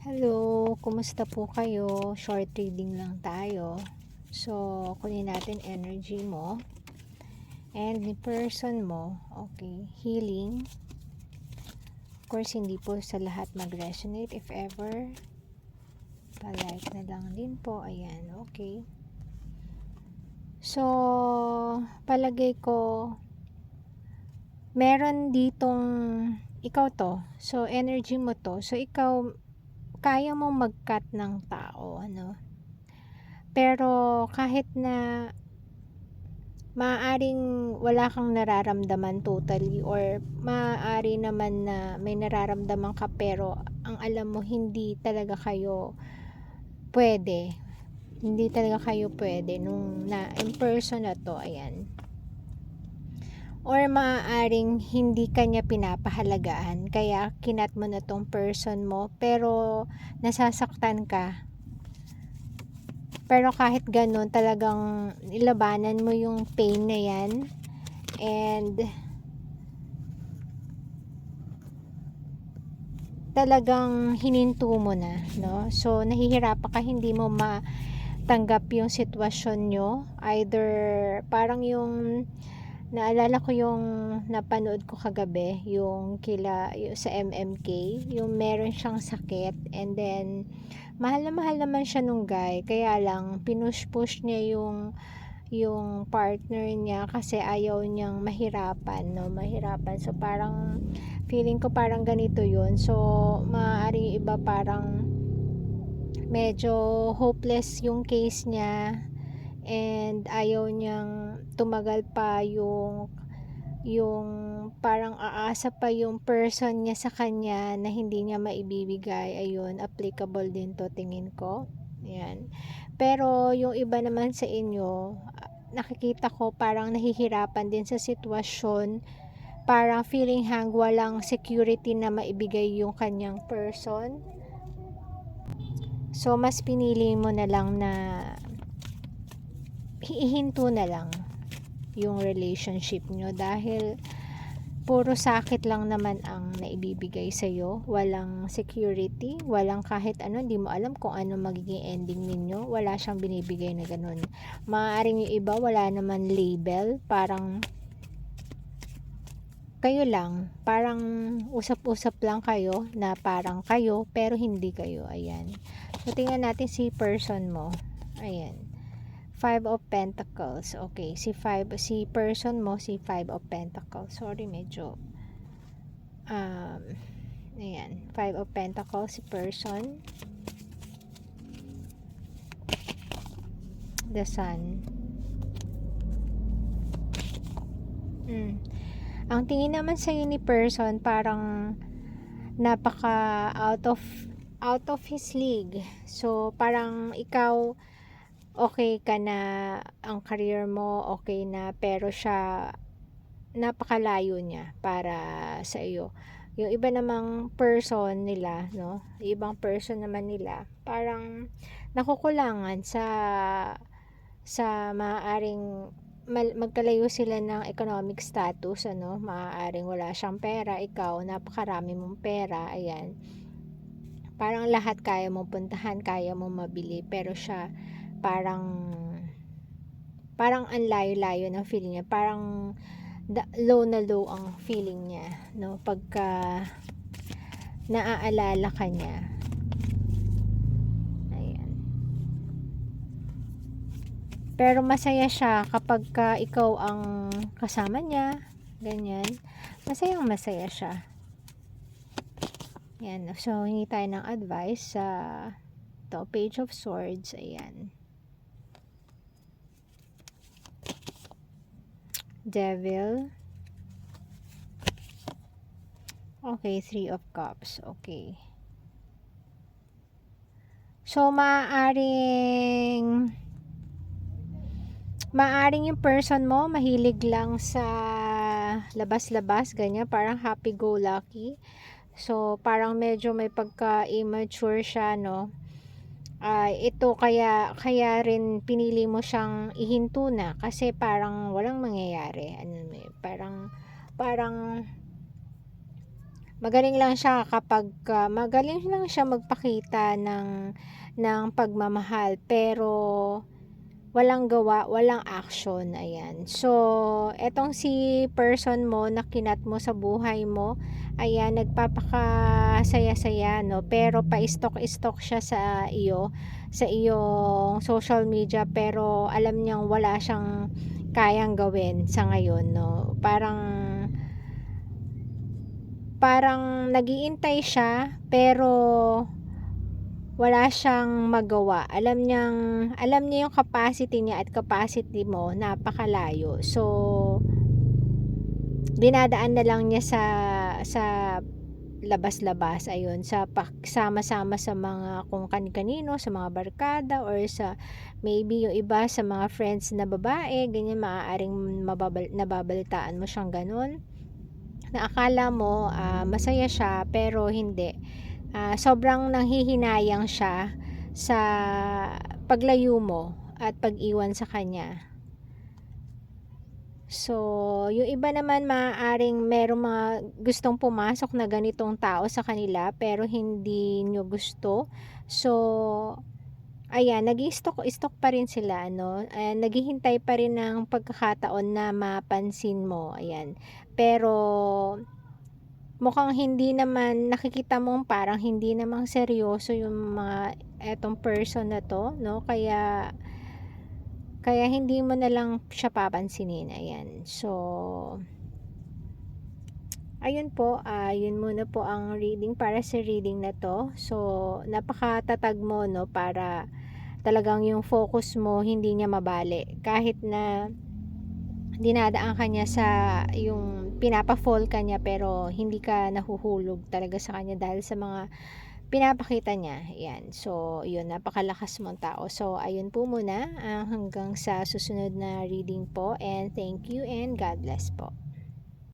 Hello, kumusta po kayo? Short reading lang tayo. So, kunin natin energy mo and the person mo. Okay, healing. Of course, hindi po sa lahat mag-resonate. If ever, pa-like na lang din po. Ayan, okay. So, palagay ko, meron ditong ikaw to. So, energy mo to. So, ikaw, kaya mo mag-cut ng tao, ano? Pero kahit na maaaring wala kang nararamdaman totally or maaari naman na may nararamdaman ka pero ang alam mo hindi talaga kayo pwede. Hindi talaga kayo pwede nung na in person na to, ayan. Or maaaring hindi kanya pinapahalagaan kaya kinat mo na tong person mo pero nasasaktan ka. Pero kahit ganun, talagang ilabanan mo yung pain na yan. And talagang hininto mo na, no? So, nahihirapan ka, hindi mo matanggap yung sitwasyon nyo. Either, parang yung, naalala ko yung napanood ko kagabi, yung yung sa MMK, yung meron siyang sakit, and then, mahal naman siya nung guy, kaya lang, pinush-push niya yung partner niya kasi ayaw niyang mahirapan, no? Mahirapan. So, parang, feeling ko parang ganito yun. So, maaaring iba parang medyo hopeless yung case niya and ayaw niyang tumagal pa yung parang aasa pa yung person niya sa kanya na hindi niya maibibigay. Ayun, applicable din to tingin ko. Ayan. Pero yung iba naman sa inyo, nakikita ko parang nahihirapan din sa sitwasyon, parang feeling walang security na maibigay yung kanyang person. So, mas pinili mo na lang na hihinto na lang yung relationship nyo dahil puro sakit lang naman ang naibibigay sa'yo. Walang security, walang kahit ano, hindi mo alam kung ano magiging ending ninyo. Wala siyang binibigay na ganun. Maaaring yung iba, wala naman label, parang kayo lang, parang usap-usap lang kayo na parang kayo pero hindi kayo. Ayan. So, tingnan natin si person mo. Ayan. 5 of Pentacles. Okay, si person mo, si 5 of Pentacles. Sorry, medyo ayan, 5 of Pentacles, si person. The Sun. Ang tingin naman sa'yo ni person, parang napaka out of his league. So, parang ikaw, okay ka na, ang career mo, okay na, pero siya, napakalayo niya para sa iyo. Yung iba namang person nila, no? Yung ibang person naman nila, parang nakukulangan sa maaaring magkalayo sila ng economic status, ano? Maaaring wala siyang pera, ikaw napakarami mong pera, ayan. Parang lahat kaya mong puntahan, kaya mong mabili, pero siya parang ang layo-layo ng feeling niya, parang low na low ang feeling niya, no? Pagka naaalala ka niya. Ayan. Pero masaya siya kapag ikaw ang kasama niya, ganyan. Masaya siya. Ayan. So, hingi tayo ng advice sa Page of Swords. Ayan. Devil. Okay, 3 of Cups. Okay. So, maaaring yung person mo mahilig lang sa labas-labas, ganyan, parang happy-go-lucky. So, parang medyo may pagka-immature siya, no? Ito kaya rin pinili mo siyang ihinto na kasi parang walang mangyayari. Ano, parang Magaling lang siya magaling lang siya magpakita ng pagmamahal, pero walang gawa, walang action, ayan. So, etong si person mo na kinat mo sa buhay mo, ayan, nagpapakasaya-saya, no? Pero pa-stalk-stalk siya sa iyong social media, pero alam niyang wala siyang kayang gawin sa ngayon, no? Parang nag-iintay siya, pero wala siyang magawa. Alam niya yung capacity niya at capacity mo napakalayo. So, dinadaan na lang niya sa labas-labas, ayun, sa pagsama-sama sa mga kung kani-kanino, sa mga barkada, or sa maybe yung iba sa mga friends na babae, ganyan, maaaring nababalitaan mo siyang ganun, na akala mo masaya siya, pero hindi. Sobrang nanghihinayang siya sa paglayo mo at pag-iwan sa kanya. So, yung iba naman maaaring merong mga gustong pumasok na ganitong tao sa kanila, pero hindi nyo gusto. So, ayan, nag-i-stalk pa rin sila, no? Naghihintay pa rin ng pagkakataon na mapansin mo, ayan. Pero mukhang hindi naman, nakikita mong parang hindi namang seryoso yung mga etong person na to, no? Kaya hindi mo na lang siya papansinin, ayan. So, ayun po, yun muna po ang reading para sa reading na to. So, napakatatag mo, no, para talagang yung focus mo hindi niya mabali. Kahit na dinadaan ka niya sa yung pinapa-fall ka niya, pero hindi ka nahuhulog talaga sa kanya dahil sa mga pinapakita niya. Yan. So, yun, napakalakas mong tao. So, ayun po muna, hanggang sa susunod na reading po, and thank you and God bless po.